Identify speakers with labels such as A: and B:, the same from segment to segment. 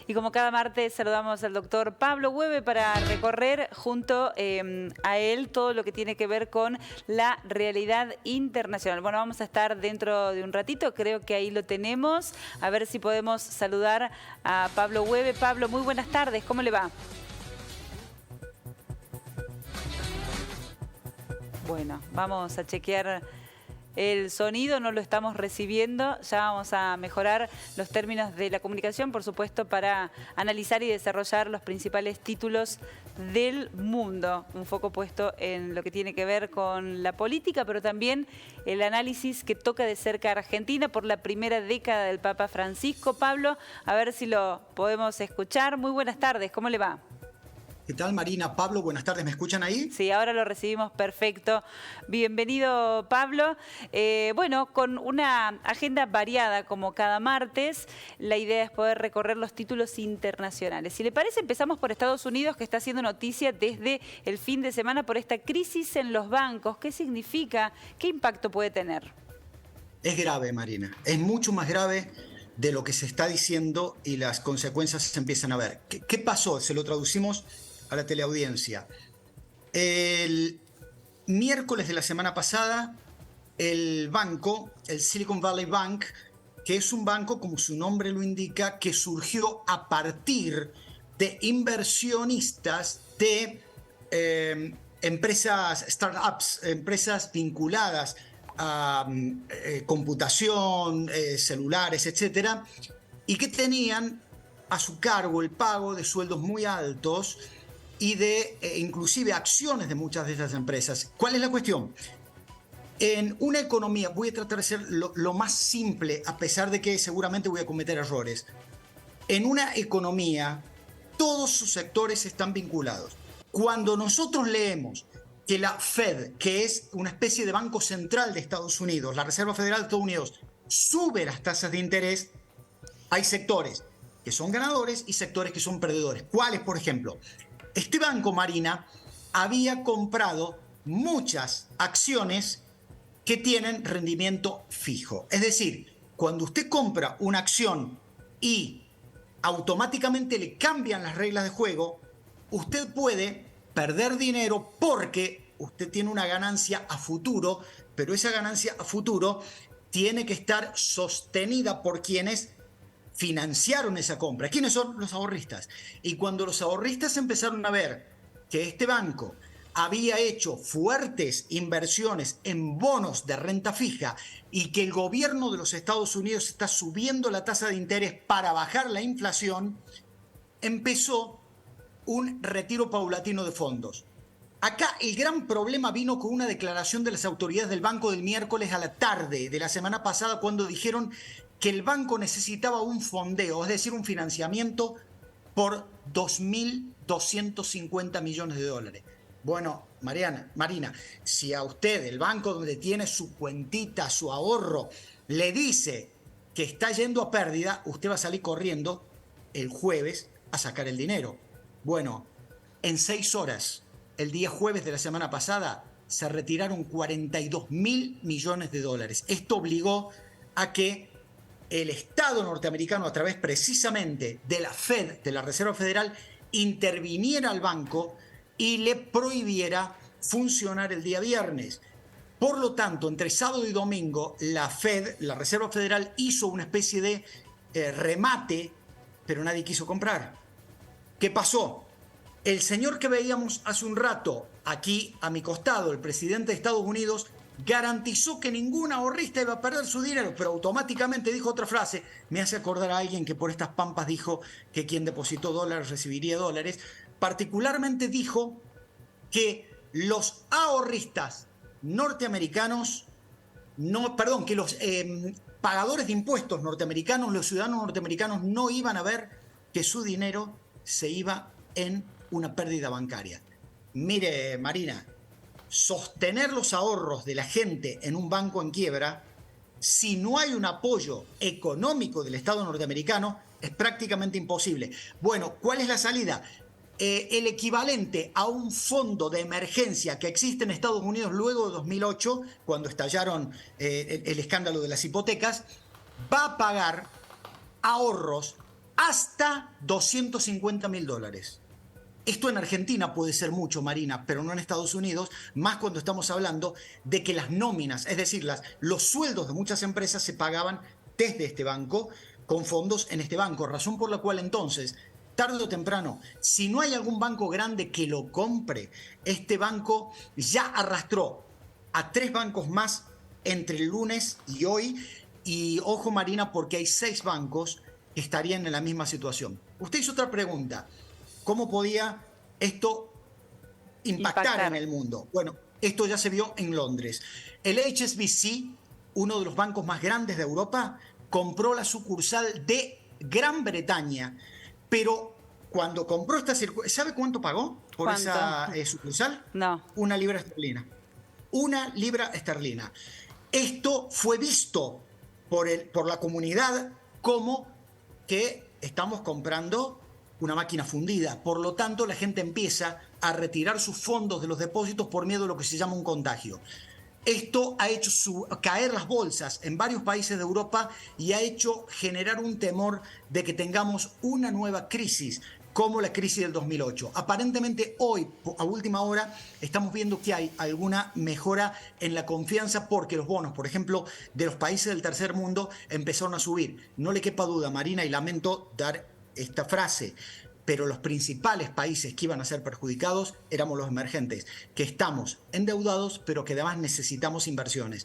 A: Y como cada martes saludamos al doctor Pablo Hueve para recorrer junto a él todo lo que tiene que ver con la realidad internacional. Bueno, vamos a estar dentro de un ratito, creo que ahí lo tenemos. A ver si podemos saludar a Pablo Hueve. Pablo, muy buenas tardes, ¿cómo le va? Bueno, vamos a chequear el sonido, no lo estamos recibiendo. Ya vamos a mejorar los términos de la comunicación, por supuesto, para analizar y desarrollar los principales títulos del mundo. Un foco puesto en lo que tiene que ver con la política, pero también el análisis que toca de cerca a Argentina por la primera década del Papa Francisco. Pablo, a ver si lo podemos escuchar. Muy buenas tardes, ¿cómo le va?
B: ¿Qué tal, Marina? Pablo, buenas tardes. ¿Me escuchan ahí?
A: Sí, ahora lo recibimos perfecto. Bienvenido, Pablo. Bueno, con una agenda variada como cada martes, la idea es poder recorrer los títulos internacionales. Si le parece, empezamos por Estados Unidos, que está haciendo noticia desde el fin de semana por esta crisis en los bancos. ¿Qué significa? ¿Qué impacto puede tener?
B: Es grave, Marina. Es mucho más grave de lo que se está diciendo y las consecuencias se empiezan a ver. ¿Qué pasó? Se lo traducimos a la teleaudiencia. El miércoles de la semana pasada, el banco, el Silicon Valley Bank, que es un banco, como su nombre lo indica, que surgió a partir de inversionistas de empresas, startups, empresas vinculadas a computación, celulares, etcétera, y que tenían a su cargo el pago de sueldos muy altos y de inclusive acciones de muchas de estas empresas. ¿Cuál es la cuestión? En una economía, voy a tratar de ser lo más simple, a pesar de que seguramente voy a cometer errores. En una economía, todos sus sectores están vinculados. Cuando nosotros leemos que la Fed, que es una especie de banco central de Estados Unidos, la Reserva Federal de Estados Unidos, sube las tasas de interés, hay sectores que son ganadores y sectores que son perdedores. ¿Cuáles, por ejemplo? Este banco, Marina, había comprado muchas acciones que tienen rendimiento fijo. Es decir, cuando usted compra una acción y automáticamente le cambian las reglas de juego, usted puede perder dinero porque usted tiene una ganancia a futuro, pero esa ganancia a futuro tiene que estar sostenida por quienes financiaron esa compra. ¿Quiénes son? Los ahorristas. Y cuando los ahorristas empezaron a ver que este banco había hecho fuertes inversiones en bonos de renta fija y que el gobierno de los Estados Unidos está subiendo la tasa de interés para bajar la inflación, empezó un retiro paulatino de fondos. Acá el gran problema vino con una declaración de las autoridades del banco del miércoles a la tarde de la semana pasada, cuando dijeron que el banco necesitaba un fondeo, es decir, un financiamiento por 2.250 millones de dólares. Bueno, Marina, si a usted, el banco donde tiene su cuentita, su ahorro, le dice que está yendo a pérdida, usted va a salir corriendo el jueves a sacar el dinero. Bueno, en 6 horas, el día jueves de la semana pasada, se retiraron 42.000 millones de dólares. Esto obligó a que el Estado norteamericano, a través precisamente de la Fed, de la Reserva Federal, interviniera al banco y le prohibiera funcionar el día viernes. Por lo tanto, entre sábado y domingo, la Fed, la Reserva Federal, hizo una especie de remate, pero nadie quiso comprar. ¿Qué pasó? El señor que veíamos hace un rato aquí a mi costado, el presidente de Estados Unidos, garantizó que ningún ahorrista iba a perder su dinero, pero automáticamente dijo otra frase. Me hace acordar a alguien que por estas pampas dijo que quien depositó dólares recibiría dólares. Particularmente dijo que los ahorristas norteamericanos, que los pagadores de impuestos norteamericanos, los ciudadanos norteamericanos, no iban a ver que su dinero se iba en una pérdida bancaria. Mire, Marina, sostener los ahorros de la gente en un banco en quiebra, si no hay un apoyo económico del Estado norteamericano, es prácticamente imposible. Bueno, ¿cuál es la salida? El equivalente a un fondo de emergencia que existe en Estados Unidos luego de 2008, cuando estallaron el escándalo de las hipotecas, va a pagar ahorros hasta $250.000. Esto en Argentina puede ser mucho, Marina, pero no en Estados Unidos, más cuando estamos hablando de que las nóminas, es decir, los sueldos de muchas empresas se pagaban desde este banco, con fondos en este banco, razón por la cual entonces, tarde o temprano, si no hay algún banco grande que lo compre, este banco ya arrastró a 3 bancos más entre el lunes y hoy, y ojo, Marina, porque hay 6 bancos que estarían en la misma situación. Usted hizo otra pregunta. ¿Cómo podía esto impactar en el mundo? Bueno, esto ya se vio en Londres. El HSBC, uno de los bancos más grandes de Europa, compró la sucursal de Gran Bretaña, pero cuando compró esta sucursal, ¿sabe cuánto pagó por esa sucursal?
A: No.
B: 1 libra esterlina. 1 libra esterlina. Esto fue visto por la comunidad como que estamos comprando una máquina fundida. Por lo tanto, la gente empieza a retirar sus fondos de los depósitos por miedo a lo que se llama un contagio. Esto ha hecho caer las bolsas en varios países de Europa y ha hecho generar un temor de que tengamos una nueva crisis, como la crisis del 2008. Aparentemente hoy, a última hora, estamos viendo que hay alguna mejora en la confianza porque los bonos, por ejemplo, de los países del tercer mundo empezaron a subir. No le quepa duda, Marina, y lamento dar esta frase, pero los principales países que iban a ser perjudicados éramos los emergentes, que estamos endeudados, pero que además necesitamos inversiones.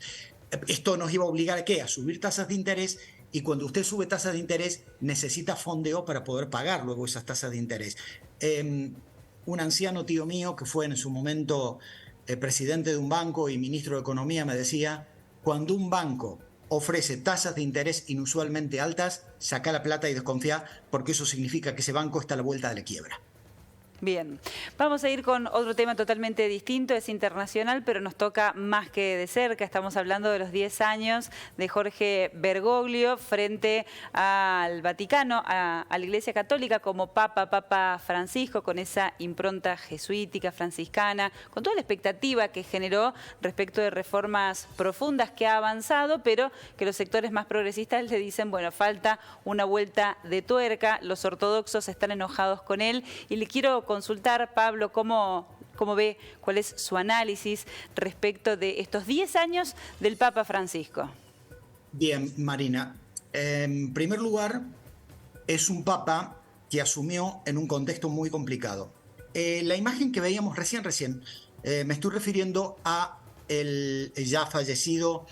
B: Esto nos iba a obligar ¿a qué? A subir tasas de interés, y cuando usted sube tasas de interés, necesita fondeo para poder pagar luego esas tasas de interés. Un anciano tío mío, que fue en su momento presidente de un banco y ministro de Economía, me decía, cuando un banco ofrece tasas de interés inusualmente altas, saca la plata y desconfía, porque eso significa que ese banco está a la vuelta de la quiebra.
A: Bien, vamos a ir con otro tema totalmente distinto, es internacional, pero nos toca más que de cerca. Estamos hablando de los 10 años de Jorge Bergoglio frente al Vaticano, a la Iglesia Católica como Papa Francisco, con esa impronta jesuítica, franciscana, con toda la expectativa que generó respecto de reformas profundas que ha avanzado, pero que los sectores más progresistas le dicen, bueno, falta una vuelta de tuerca, los ortodoxos están enojados con él, y le quiero consultar, Pablo, ¿cómo ve, cuál es su análisis respecto de estos 10 años del Papa Francisco?
B: Bien, Marina. En primer lugar, es un Papa que asumió en un contexto muy complicado. La imagen que veíamos recién, me estoy refiriendo a el ya fallecido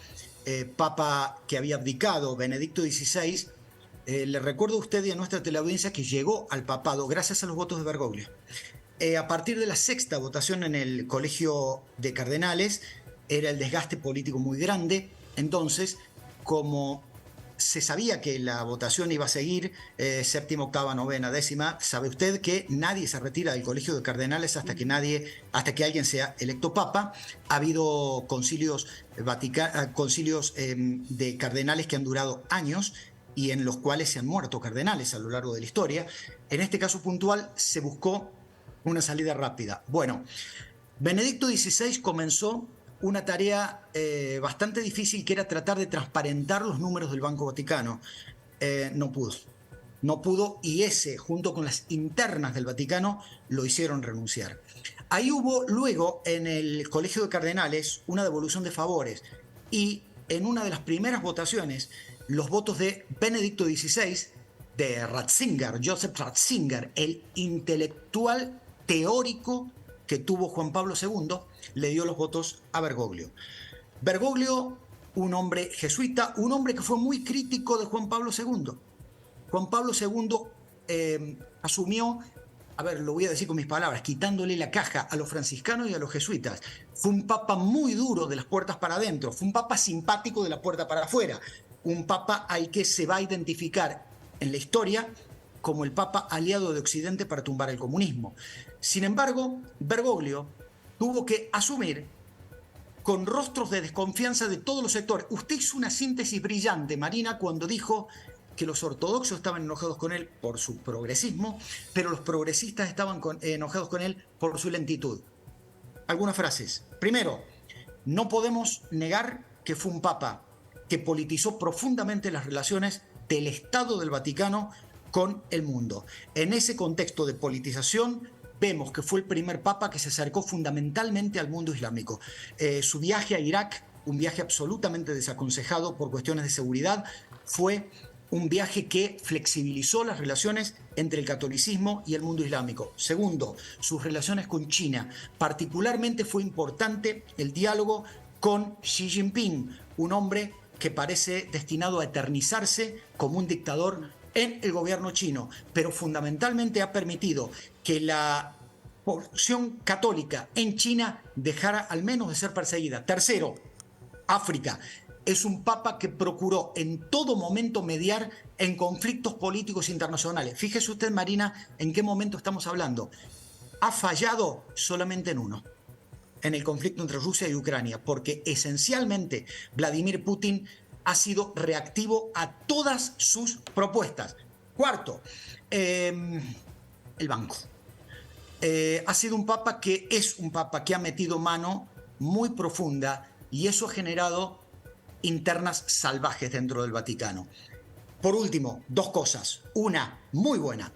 B: Papa que había abdicado, Benedicto XVI. Le recuerdo a usted y a nuestra teleaudiencia que llegó al papado gracias a los votos de Bergoglio. A partir de la 6ª votación en el Colegio de Cardenales, era el desgaste político muy grande. Entonces, como se sabía que la votación iba a seguir, 7ª, 8ª, 9ª, 10ª, sabe usted que nadie se retira del Colegio de Cardenales hasta que alguien sea electo Papa. Ha habido concilios de cardenales que han durado años, y en los cuales se han muerto cardenales a lo largo de la historia. En este caso puntual se buscó una salida rápida. Bueno, Benedicto XVI comenzó una tarea bastante difícil, que era tratar de transparentar los números del Banco Vaticano. No pudo, y ese, junto con las internas del Vaticano, lo hicieron renunciar. Ahí hubo luego, en el Colegio de Cardenales, una devolución de favores, y en una de las primeras votaciones, los votos de Benedicto XVI, de Ratzinger, Joseph Ratzinger, el intelectual teórico que tuvo Juan Pablo II, le dio los votos a Bergoglio. Bergoglio, un hombre jesuita, un hombre que fue muy crítico de Juan Pablo II. Juan Pablo II asumió, a ver, lo voy a decir con mis palabras, quitándole la caja a los franciscanos y a los jesuitas. Fue un papa muy duro de las puertas para adentro, fue un papa simpático de la puerta para afuera, un papa al que se va a identificar en la historia como el papa aliado de Occidente para tumbar el comunismo. Sin embargo, Bergoglio tuvo que asumir con rostros de desconfianza de todos los sectores. Usted hizo una síntesis brillante, Marina, cuando dijo que los ortodoxos estaban enojados con él por su progresismo, pero los progresistas estaban enojados con él por su lentitud. Algunas frases. Primero, no podemos negar que fue un papa que politizó profundamente las relaciones del Estado del Vaticano con el mundo. En ese contexto de politización, vemos que fue el primer papa que se acercó fundamentalmente al mundo islámico. Su viaje a Irak, un viaje absolutamente desaconsejado por cuestiones de seguridad, fue un viaje que flexibilizó las relaciones entre el catolicismo y el mundo islámico. Segundo, sus relaciones con China. Particularmente fue importante el diálogo con Xi Jinping, un hombre que parece destinado a eternizarse como un dictador en el gobierno chino, pero fundamentalmente ha permitido que la población católica en China dejara al menos de ser perseguida. Tercero, África. Es un papa que procuró en todo momento mediar en conflictos políticos internacionales. Fíjese usted, Marina, en qué momento estamos hablando. Ha fallado solamente en uno, en el conflicto entre Rusia y Ucrania, porque esencialmente Vladimir Putin ha sido reactivo a todas sus propuestas. Cuarto, el banco. Ha sido un papa que es un papa que ha metido mano muy profunda y eso ha generado internas salvajes dentro del Vaticano. Por último, dos cosas. Una, muy buena.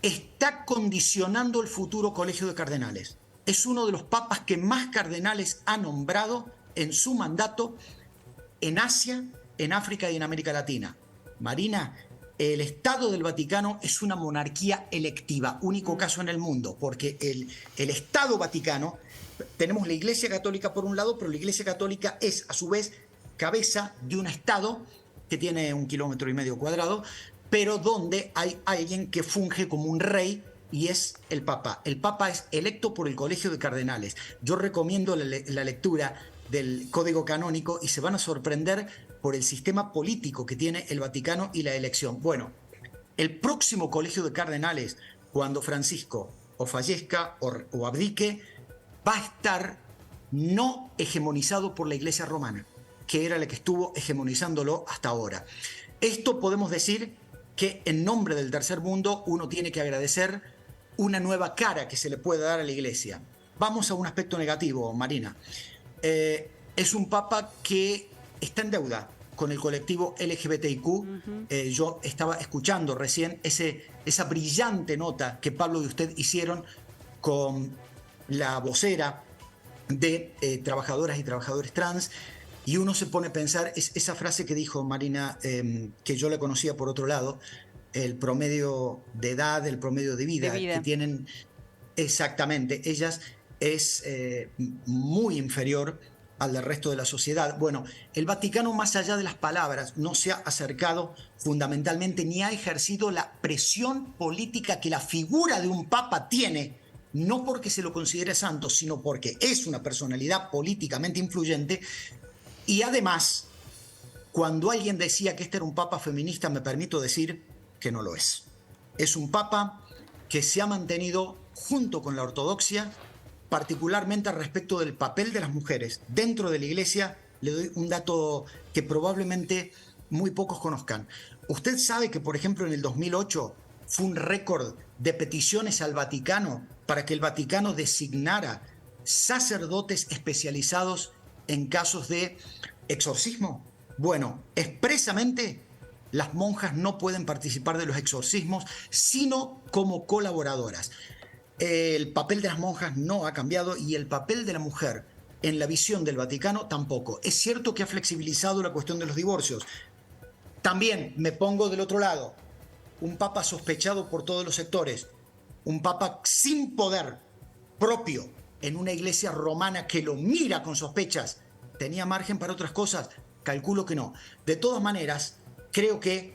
B: Está condicionando el futuro Colegio de Cardenales. Es uno de los papas que más cardenales ha nombrado en su mandato en Asia, en África y en América Latina. Marina, el Estado del Vaticano es una monarquía electiva, único caso en el mundo, porque el Estado Vaticano, tenemos la Iglesia Católica por un lado, pero la Iglesia Católica es a su vez cabeza de un Estado que tiene 1,5 kilómetros, pero donde hay alguien que funge como un rey y es el Papa. El Papa es electo por el Colegio de Cardenales. Yo recomiendo la lectura del Código Canónico y se van a sorprender por el sistema político que tiene el Vaticano y la elección. Bueno, el próximo Colegio de Cardenales, cuando Francisco o fallezca o abdique, va a estar no hegemonizado por la Iglesia Romana, que era la que estuvo hegemonizándolo hasta ahora. Esto podemos decir que en nombre del tercer mundo uno tiene que agradecer una nueva cara que se le puede dar a la Iglesia. Vamos a un aspecto negativo, Marina. Es un papa que está en deuda con el colectivo LGBTIQ. Yo estaba escuchando recién esa brillante nota que Pablo y usted hicieron con la vocera de trabajadoras y trabajadores trans, y uno se pone a pensar, esa frase que dijo Marina, que yo la conocía por otro lado, el promedio de edad, el promedio de vida que tienen exactamente ellas es muy inferior al del resto de la sociedad. Bueno, el Vaticano, más allá de las palabras, no se ha acercado fundamentalmente ni ha ejercido la presión política que la figura de un papa tiene, no porque se lo considere santo, sino porque es una personalidad políticamente influyente. Y además, cuando alguien decía que este era un papa feminista, me permito decir que no lo es. Es un papa que se ha mantenido junto con la ortodoxia, particularmente respecto del papel de las mujeres dentro de la Iglesia. Le doy un dato que probablemente muy pocos conozcan. Usted sabe que, por ejemplo, en el 2008 fue un récord de peticiones al Vaticano para que el Vaticano designara sacerdotes especializados en casos de exorcismo. Bueno, expresamente las monjas no pueden participar de los exorcismos, sino como colaboradoras. El papel de las monjas no ha cambiado y el papel de la mujer en la visión del Vaticano tampoco. Es cierto que ha flexibilizado la cuestión de los divorcios. También me pongo del otro lado. Un papa sospechado por todos los sectores. Un papa sin poder propio en una iglesia romana que lo mira con sospechas. ¿Tenía margen para otras cosas? Calculo que no. De todas maneras, creo que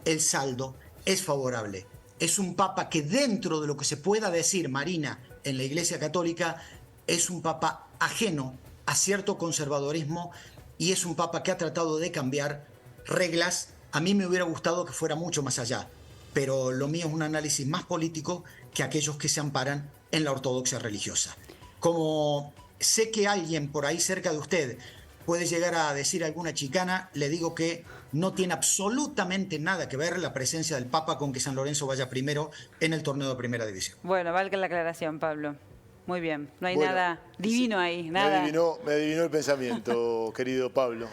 B: el saldo es favorable. Es un papa que dentro de lo que se pueda decir, Marina, en la Iglesia Católica, es un papa ajeno a cierto conservadorismo y es un papa que ha tratado de cambiar reglas. A mí me hubiera gustado que fuera mucho más allá, pero lo mío es un análisis más político que aquellos que se amparan en la ortodoxia religiosa. Como sé que alguien por ahí cerca de usted puede llegar a decir alguna chicana, le digo que no tiene absolutamente nada que ver la presencia del Papa con que San Lorenzo vaya primero en el torneo de Primera División.
A: Bueno, valga la aclaración, Pablo. Muy bien, no hay nada divino ahí, nada.
C: Me adivinó el pensamiento, querido Pablo.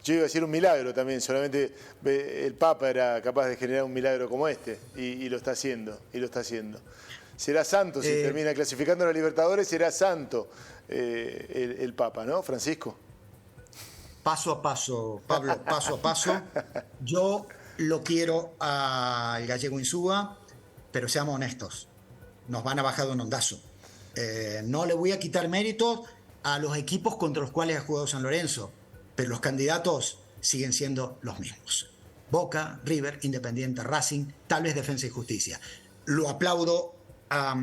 C: Yo iba a decir un milagro también, solamente el Papa era capaz de generar un milagro como este, y lo está haciendo, Será santo, si termina clasificando a la Libertadores, será santo el Papa, ¿no, Francisco?
B: Paso a paso, Pablo, paso a paso. Yo lo quiero al gallego Insúa, pero seamos honestos, nos van a bajar de un ondazo. No le voy a quitar méritos a los equipos contra los cuales ha jugado San Lorenzo, pero los candidatos siguen siendo los mismos. Boca, River, Independiente, Racing, tal vez Defensa y Justicia. Lo aplaudo a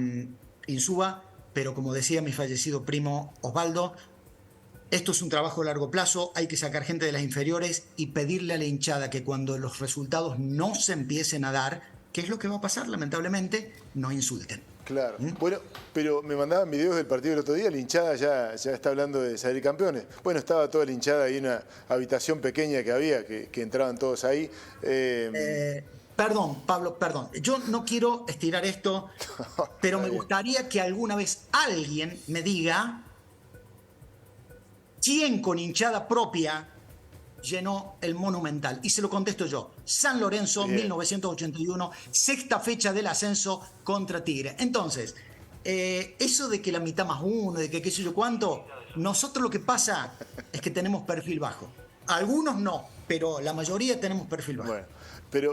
B: Insúa, pero como decía mi fallecido primo Osvaldo, esto es un trabajo a largo plazo, hay que sacar gente de las inferiores y pedirle a la hinchada que cuando los resultados no se empiecen a dar, que es lo que va a pasar lamentablemente, no insulten.
C: Claro. Bueno, pero me mandaban videos del partido del otro día, la hinchada ya está hablando de salir campeones. Bueno, estaba toda la hinchada ahí en una habitación pequeña que había, que entraban todos ahí.
B: Perdón, Pablo, perdón. Yo no quiero estirar esto, pero me gustaría que alguna vez alguien me diga quién con hinchada propia llenó el Monumental. Y se lo contesto yo. San Lorenzo, bien. 1981, sexta fecha del ascenso contra Tigre. Entonces, eso de que la mitad más uno, de que qué sé yo cuánto, nosotros lo que pasa es que tenemos perfil bajo. Algunos no, pero la mayoría tenemos perfil bajo.
C: Bueno,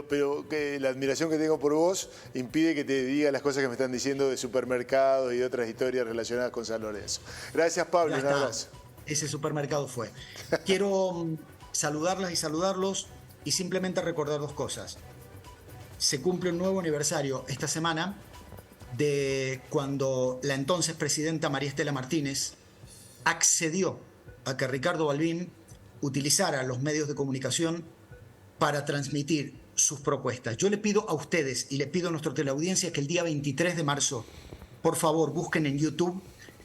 C: pero que la admiración que tengo por vos impide que te diga las cosas que me están diciendo de supermercados y de otras historias relacionadas con San Lorenzo. Gracias, Pablo. Un abrazo.
B: Ese supermercado fue. Quiero saludarlas y saludarlos y simplemente recordar dos cosas. Se cumple un nuevo aniversario esta semana de cuando la entonces presidenta María Estela Martínez accedió a que Ricardo Balbín utilizara los medios de comunicación para transmitir sus propuestas. Yo le pido a ustedes y le pido a nuestra teleaudiencia que el día 23 de marzo, por favor, busquen en YouTube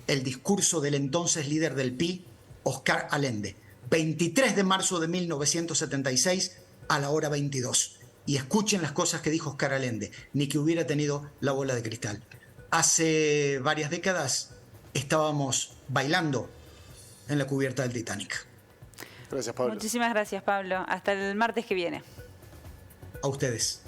B: el discurso del entonces líder del PI, Oscar Allende. 23 de marzo de 1976 a la hora 22. Y escuchen las cosas que dijo Oscar Allende, ni que hubiera tenido la bola de cristal. Hace varias décadas estábamos bailando en la cubierta del Titanic.
C: Gracias, Pablo.
A: Muchísimas gracias, Pablo. Hasta el martes que viene.
B: A ustedes.